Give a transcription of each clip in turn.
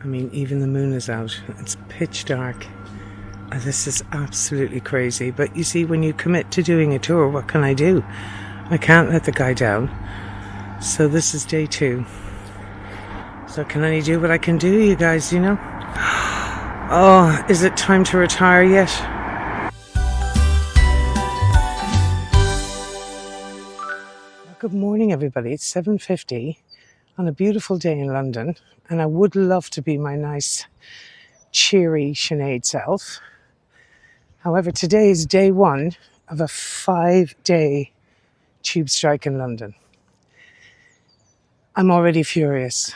I mean, even the moon is out. It's pitch dark. This is absolutely crazy. But you see, when you commit to doing a tour, what can I do? I can't let the guy down. So this is day 2. So can only do what I can do, you guys, you know? Oh, is it time to retire yet? Good morning, everybody. It's 7:50 on a beautiful day in London, and I would love to be my nice, cheery Sinead self. However, today is day 1 of a 5-day tube strike in London. I'm already furious.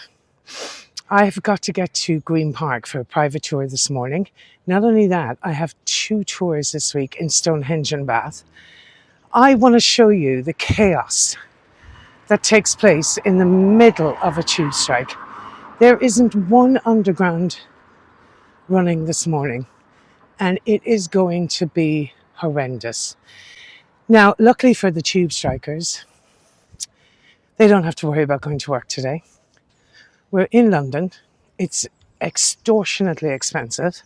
I've got to get to Green Park for a private tour this morning. Not only that, I have 2 tours this week in Stonehenge and Bath. I want to show you the chaos that takes place in the middle of a tube strike. There isn't one underground running this morning, and it is going to be horrendous. Now, luckily for the tube strikers, they don't have to worry about going to work today. We're in London. It's extortionately expensive.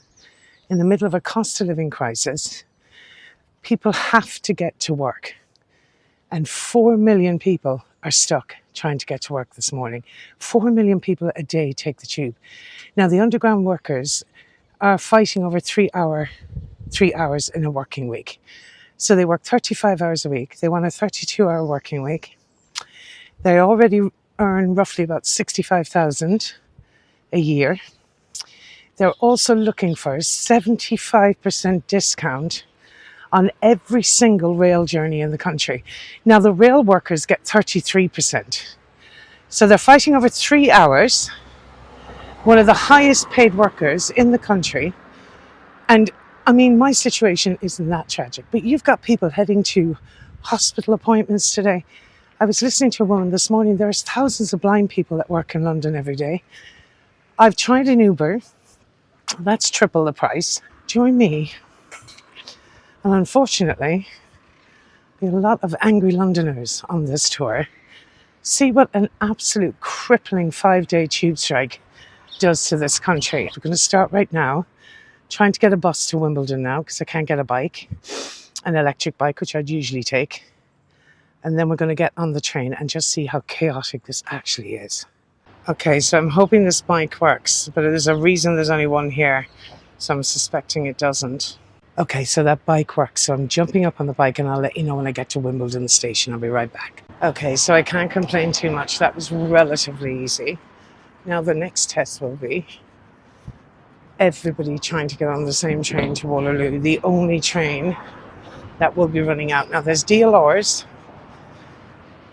In the middle of a cost of living crisis, people have to get to work. And 4 million people are stuck trying to get to work this morning. 4 million people a day take the tube. Now, the underground workers are fighting over 3 hours in a working week. So they work 35 hours a week. They want a 32-hour working week. They already earn roughly about 65,000 a year. They're also looking for a 75% discount on every single rail journey in the country. Now, the rail workers get 33%. So they're fighting over 3 hours, one of the highest paid workers in the country. And I mean, my situation isn't that tragic, but you've got people heading to hospital appointments today. I was listening to a woman this morning. There's thousands of blind people that work in London every day. I've tried an Uber. That's triple the price. Join me. And unfortunately, we have a lot of angry Londoners on this tour. See what an absolute crippling 5-day tube strike does to this country. We're going to start right now, trying to get a bus to Wimbledon now because I can't get a bike, an electric bike, which I'd usually take. And then we're going to get on the train and just see how chaotic this actually is. Okay, so I'm hoping this bike works, but there's a reason there's only one here, so I'm suspecting it doesn't. Okay, so that bike works. So I'm jumping up on the bike and I'll let you know when I get to Wimbledon station. I'll be right back. Okay, so I can't complain too much. That was relatively easy. Now the next test will be everybody trying to get on the same train to Waterloo. The only train that will be running out. Now there's DLRs.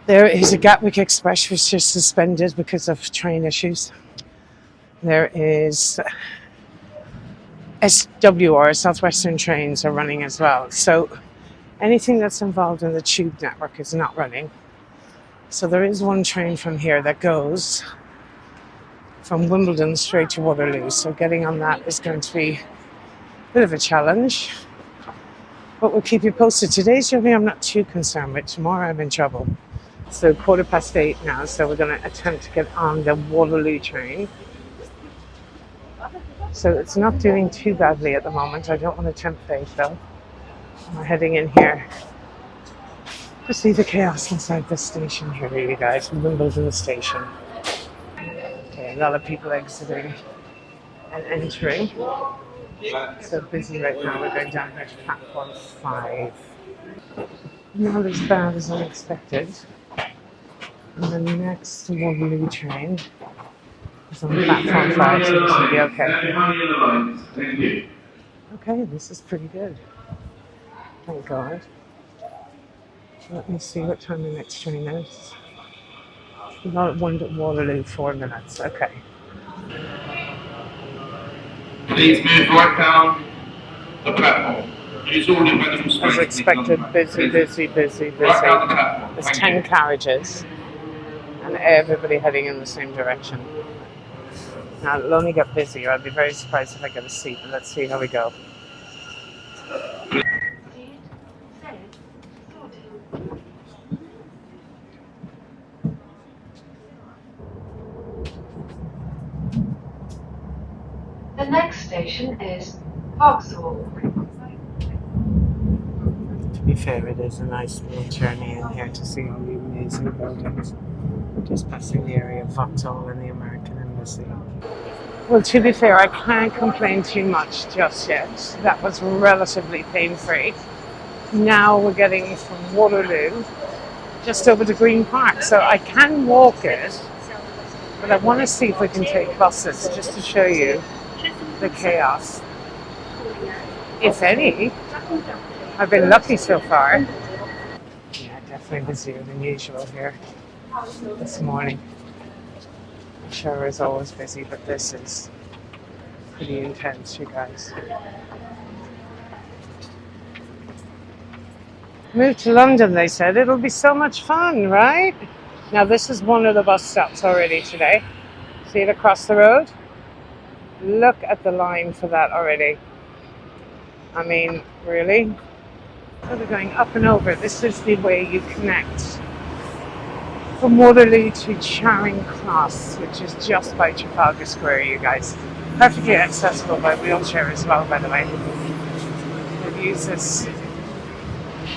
There is a Gatwick Express which is suspended because of train issues. There is SWR, Southwestern trains are running as well. So anything that's involved in the tube network is not running. So there is one train from here that goes from Wimbledon straight to Waterloo. So getting on that is going to be a bit of a challenge. But we'll keep you posted. Today's journey I'm not too concerned with. Tomorrow I'm in trouble. So 8:15 now, so we're going to attempt to get on the Waterloo train. So it's not doing too badly at the moment. I don't want to tempt fate though. We're heading in here to see the chaos inside the station here, you guys. Wimbledon station. Okay, a lot of people exiting and entering. So busy right now. We're going down here to platform 5. Not as bad as unexpected. And the next Waterloo train is on platform 5, so this will be okay. Okay, this is pretty good. Thank God. Let me see what time the next train is. Not Waterloo, 4 minutes. Okay. Please move right down the platform. Use all the available space. As expected, busy. There's 10 carriages and everybody heading in the same direction. Now it'll only get busier. I'd be very surprised if I get a seat, but let's see how we go. The next station is Vauxhall. To be fair, it is a nice little journey in here to see all the amazing buildings. We're just passing the area of Vauxhall and the American Embassy. Well, to be fair, I can't complain too much just yet. That was relatively pain-free. Now we're getting from Waterloo just over to Green Park, so I can walk it, but I want to see if we can take buses just to show you the chaos, if any. I've been lucky so far. Yeah, definitely busier than usual here this morning. I'm sure it's always busy, but this is pretty intense, you guys. Move to London, they said. It'll be so much fun, right? Now, this is one of the bus stops already today. See it across the road? Look at the line for that already. I mean, really? So they're going up and over. This is the way you connect from Waterloo to Charing Cross, which is just by Trafalgar Square, you guys. Perfectly accessible by wheelchair as well, by the way. I've used this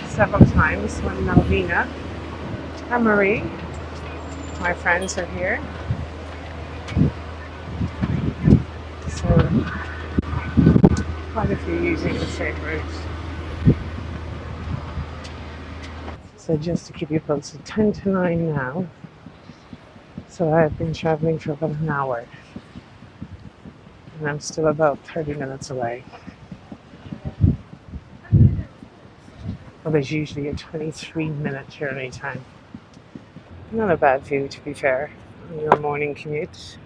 several times when Malvina and Marie, my friends, are here. So quite a few using the same route. So just to keep you posted, 10 to 9 now. So I've been traveling for about an hour. And I'm still about 30 minutes away. Well, there's usually a 23-minute journey time. Not a bad view, to be fair, on your morning commute.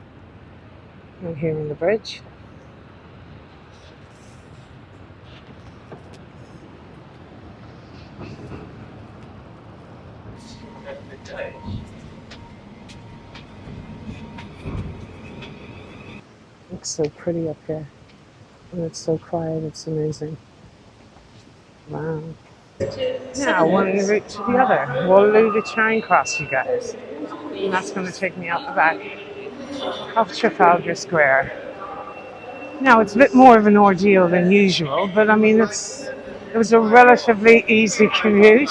I'm here on the bridge. Looks so pretty up here. And it's so quiet, it's amazing. Wow. Now, one route to the other. Waterloo to Charing Cross, you guys. And that's going to take me out the back of Trafalgar Square. Now, it's a bit more of an ordeal than usual, but I mean, it was a relatively easy commute.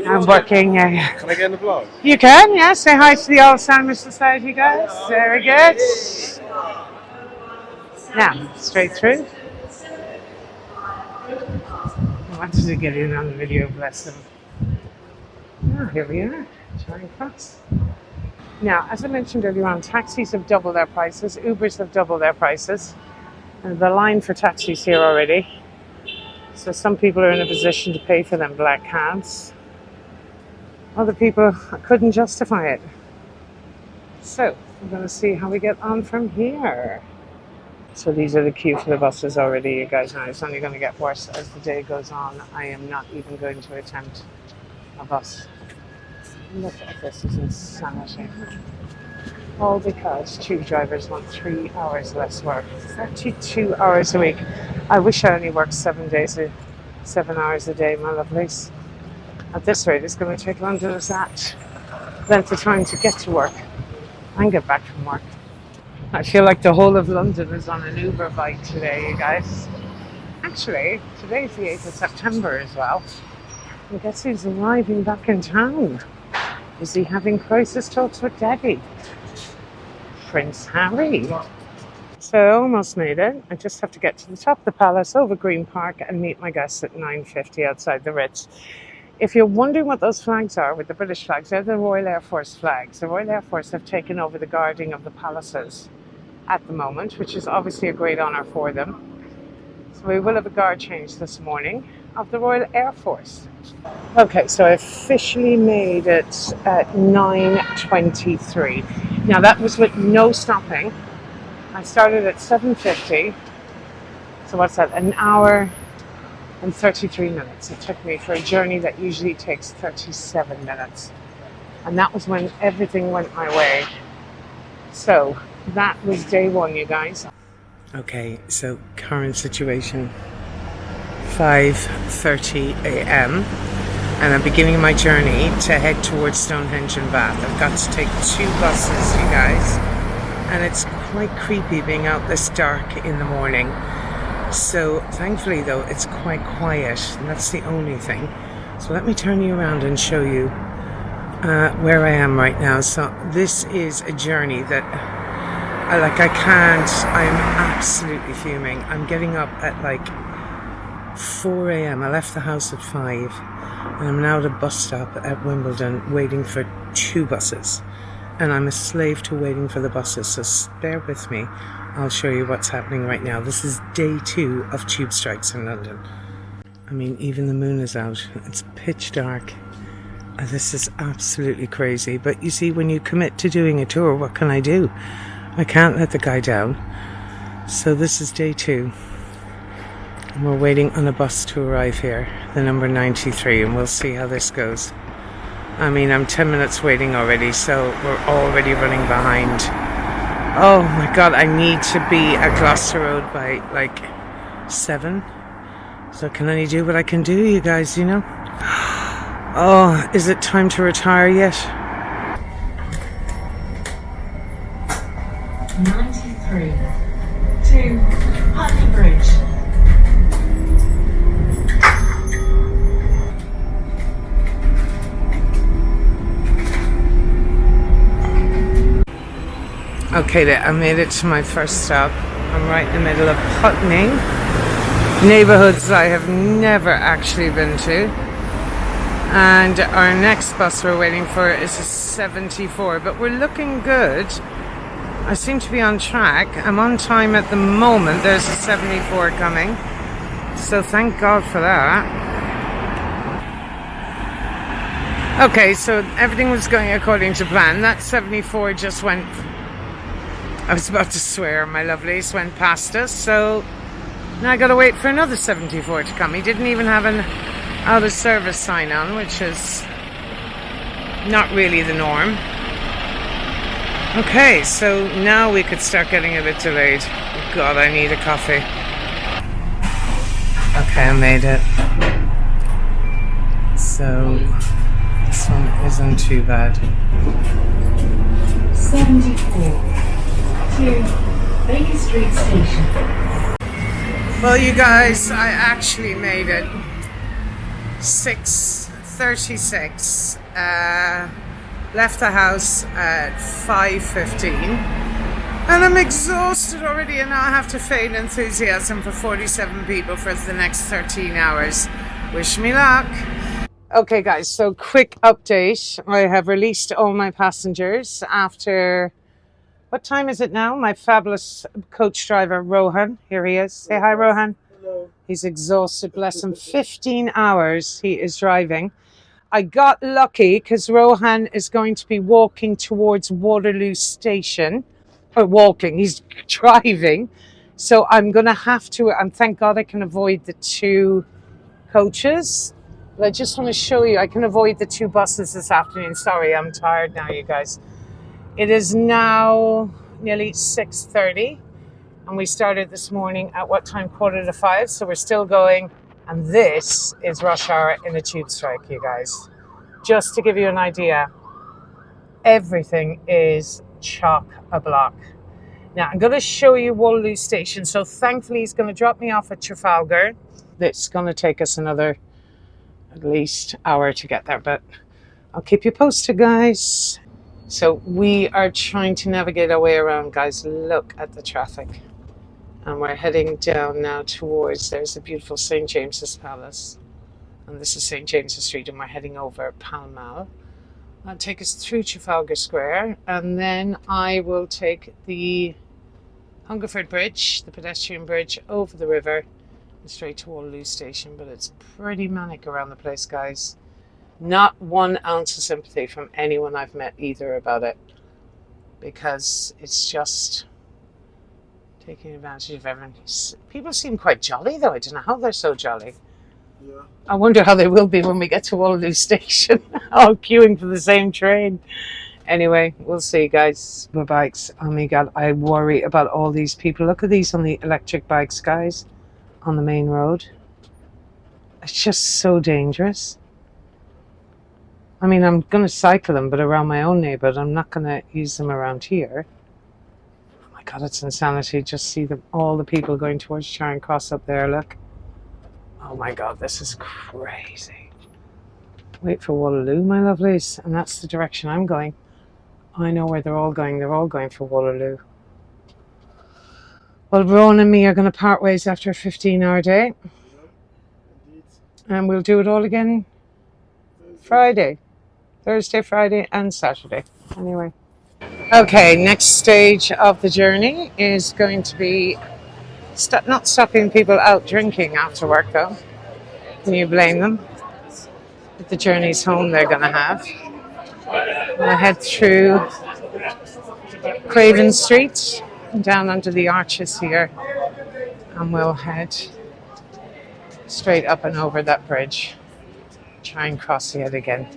I'm working. Can I get in the vlog? You can, yeah. Say hi to the Alzheimer's Society, guys. Very good. Now, straight through. I wanted to get in on the video, bless them. Oh, here we are, Charing Cross. Now, as I mentioned earlier on, taxis have doubled their prices, Ubers have doubled their prices. And the line for taxis here already. So some people are in a position to pay for them black cabs. Other people couldn't justify it. So, we're going to see how we get on from here. So these are the queue for the buses already, you guys know. It's only going to get worse as the day goes on. I am not even going to attempt a bus. Look at this, is insanity. All because two drivers want 3 hours less work. 32 hours a week. I wish I only worked 7 hours a day, my lovelies. At this rate, it's going to take Londoners that length of time to get to work and get back from work. I feel like the whole of London is on an Uber bike today, you guys. Actually, today's the 8th of September as well. And guess who's arriving back in town? Is he having crisis talks with Debbie? Prince Harry. So I almost made it. I just have to get to the top of the palace over Green Park and meet my guests at 9:50 outside the Ritz. If you're wondering what those flags are with the British flags, they're the Royal Air Force flags. The Royal Air Force have taken over the guarding of the palaces at the moment, which is obviously a great honour for them. So we will have a guard change this morning of the Royal Air Force. Okay, so I officially made it at 9:23. Now that was with no stopping. I started at 7:50. So what's that? An hour and 33 minutes it took me for a journey that usually takes 37 minutes. And that was when everything went my way. So that was day one, you guys. Okay, so current situation, 5:30 a.m. and I'm beginning my journey to head towards Stonehenge and Bath. I've got to take 2 buses, you guys, and it's quite creepy being out this dark in the morning. So thankfully though, it's quite quiet, and that's the only thing. So let me turn you around and show you where I am right now. So this is a journey that I'm absolutely fuming. I'm getting up at like 4 a.m. I left the house at 5 and I'm now at a bus stop at Wimbledon waiting for 2 buses. And I'm a slave to waiting for the buses, so bear with me. I'll show you what's happening right now. This is day 2 of tube strikes in London. I mean, even the moon is out. It's pitch dark. This is absolutely crazy. But you see, when you commit to doing a tour, what can I do? I can't let the guy down. So this is day 2. And we're waiting on a bus to arrive here, the number 93, and we'll see how this goes. I mean, I'm 10 minutes waiting already, so we're already running behind. Oh my god, I need to be at Gloucester Road by like 7. So I can only do what I can do, you guys, you know? Oh, is it time to retire yet? 93 to Putney Bridge. Okay, I made it to my first stop. I'm right in the middle of Putney. Neighbourhoods I have never actually been to. And our next bus we're waiting for is a 74, but we're looking good. I seem to be on track. I'm on time at the moment. There's a 74 coming. So thank God for that. Okay, so everything was going according to plan. That 74 just went... I was about to swear, my lovelies, went past us, so now I gotta wait for another 74 to come. He didn't even have an out of service sign on, which is not really the norm. Okay, so now we could start getting a bit delayed. Oh God, I need a coffee. Okay, I made it. So this one isn't too bad. 74 to Baker Street Station. Well, you guys, I actually made it. 6:36. Left the house at 5:15. And I'm exhausted already, and now I have to feign enthusiasm for 47 people for the next 13 hours. Wish me luck. Okay, guys, so quick update. I have released all my passengers after... What time is it now? My fabulous coach driver, Rohan. Here he is. Say hi, Rohan. Hello. He's exhausted, bless him. 15 hours he is driving. I got lucky because Rohan is going to be walking towards Waterloo Station. Or walking, he's driving. So I'm going to have to, and thank God I can avoid the 2 coaches. But I just want to show you, I can avoid the 2 buses this afternoon. Sorry, I'm tired now, you guys. It is now nearly 6:30, and we started this morning at what time? 4:45, so we're still going, and this is rush hour in a tube strike, you guys. Just to give you an idea, everything is chock-a-block. Now, I'm going to show you Waterloo Station, so thankfully he's going to drop me off at Trafalgar. It's going to take us another at least hour to get there, but I'll keep you posted, guys. So we are trying to navigate our way around, guys. Look at the traffic. And we're heading down now towards, there's a beautiful St. James's Palace. And this is St. James's Street, and we're heading over Pall Mall. That'll take us through Trafalgar Square. And then I will take the Hungerford Bridge, the pedestrian bridge, over the river and straight to Waterloo Station. But it's pretty manic around the place, guys. Not 1 ounce of sympathy from anyone I've met either about it, because it's just taking advantage of everyone. People seem quite jolly though. I don't know how they're so jolly. Yeah. I wonder how they will be when we get to Waterloo Station, all queuing for the same train. Anyway, we'll see, guys. My bikes, oh my God, I worry about all these people. Look at these on the electric bikes, guys, on the main road. It's just so dangerous. I mean, I'm going to cycle them, but around my own neighbourhood. I'm not going to use them around here. Oh my God, it's insanity. Just see all the people going towards Charing Cross up there, look. Oh my God, this is crazy. Wait for Waterloo, my lovelies. And that's the direction I'm going. I know where they're all going. They're all going for Waterloo. Well, Ron and me are going to part ways after a 15-hour day. And we'll do it all again Friday. Thursday, Friday, and Saturday. Anyway. Okay, next stage of the journey is going to be not stopping people out drinking after work, though. Can you blame them? With the journeys home they're going to have. We'll head through Craven Street, down under the arches here, and we'll head straight up and over that bridge. Try and cross yet again.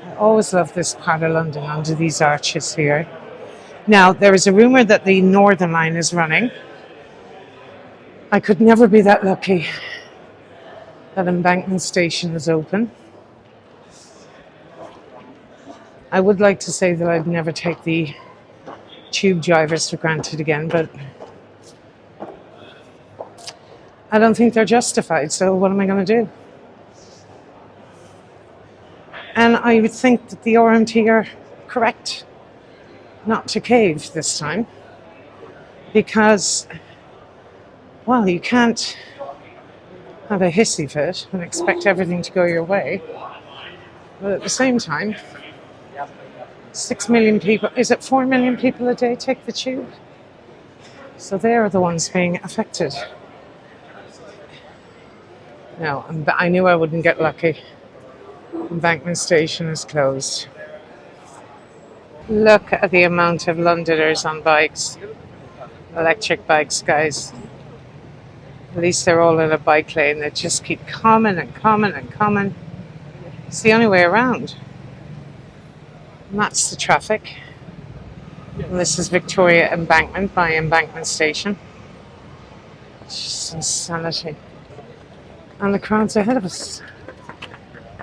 I always love this part of London under these arches here. Now, there is a rumour that the Northern Line is running. I could never be that lucky that Embankment Station is open. I would like to say that I'd never take the tube drivers for granted again, but I don't think they're justified, so what am I going to do? And I would think that the RMT are correct not to cave this time, because, well, you can't have a hissy fit and expect everything to go your way. But at the same time, 6 million people, is it 4 million people a day take the tube? So they're the ones being affected. No, I knew I wouldn't get lucky. Embankment Station is closed. Look at the amount of Londoners on bikes. Electric bikes, guys. At least they're all in a bike lane. They just keep coming and coming and coming. It's the only way around. And that's the traffic. And this is Victoria Embankment by Embankment Station. It's just insanity. And the crowd's ahead of us.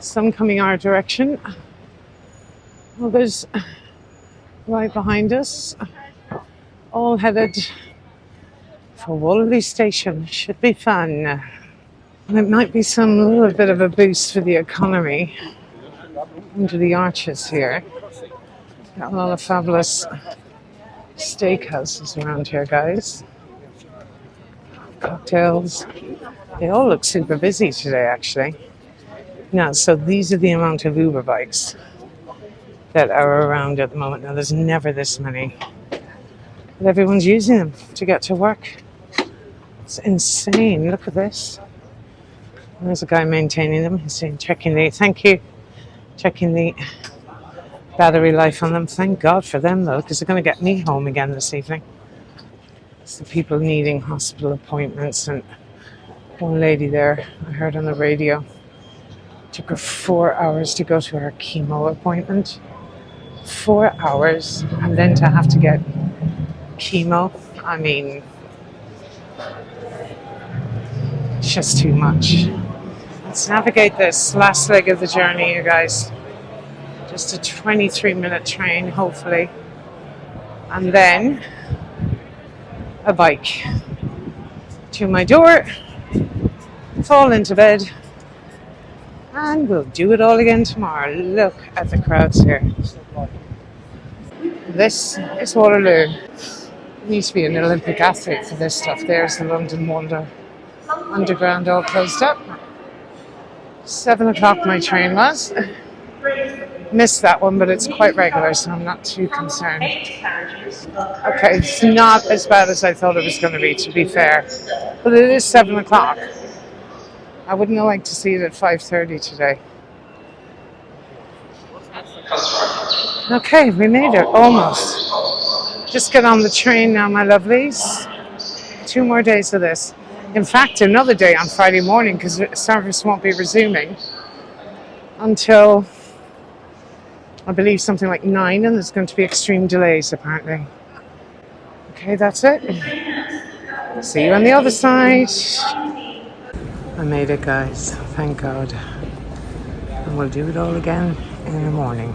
Some coming our direction. Others right behind us. All headed for Waterloo Station. Should be fun. And it might be some little bit of a boost for the economy under the arches here. Got a lot of fabulous steakhouses around here, guys. Cocktails. They all look super busy today, actually. Now, so these are the amount of Uber bikes that are around at the moment. Now, there's never this many. But everyone's using them to get to work. It's insane. Look at this. There's a guy maintaining them. He's saying, checking the battery life on them. Thank God for them, though, because they're going to get me home again this evening. It's the people needing hospital appointments. And one lady there, I heard on the radio, took her 4 hours to go to her chemo appointment. 4 hours, and then to have to get chemo. I mean, it's just too much. Let's navigate this last leg of the journey, you guys. Just a 23-minute train, hopefully. And then a bike to my door, fall into bed, and we'll do it all again tomorrow. Look at the crowds here. This is Waterloo. You need to be an Olympic athlete for this stuff. There's the London Wonder Underground all closed up. 7 o'clock my train was. Missed that one, but it's quite regular, so I'm not too concerned. Okay, it's not as bad as I thought it was going to be fair. But it is 7 o'clock. I wouldn't have liked to see it at 5:30 today. Okay, we made it, almost. Just get on the train now, my lovelies. 2 more days of this. In fact, another day on Friday morning, because service won't be resuming until, I believe, something like 9, and there's going to be extreme delays, apparently. Okay, that's it. See you on the other side. I made it, guys. Thank God. And we'll do it all again in the morning.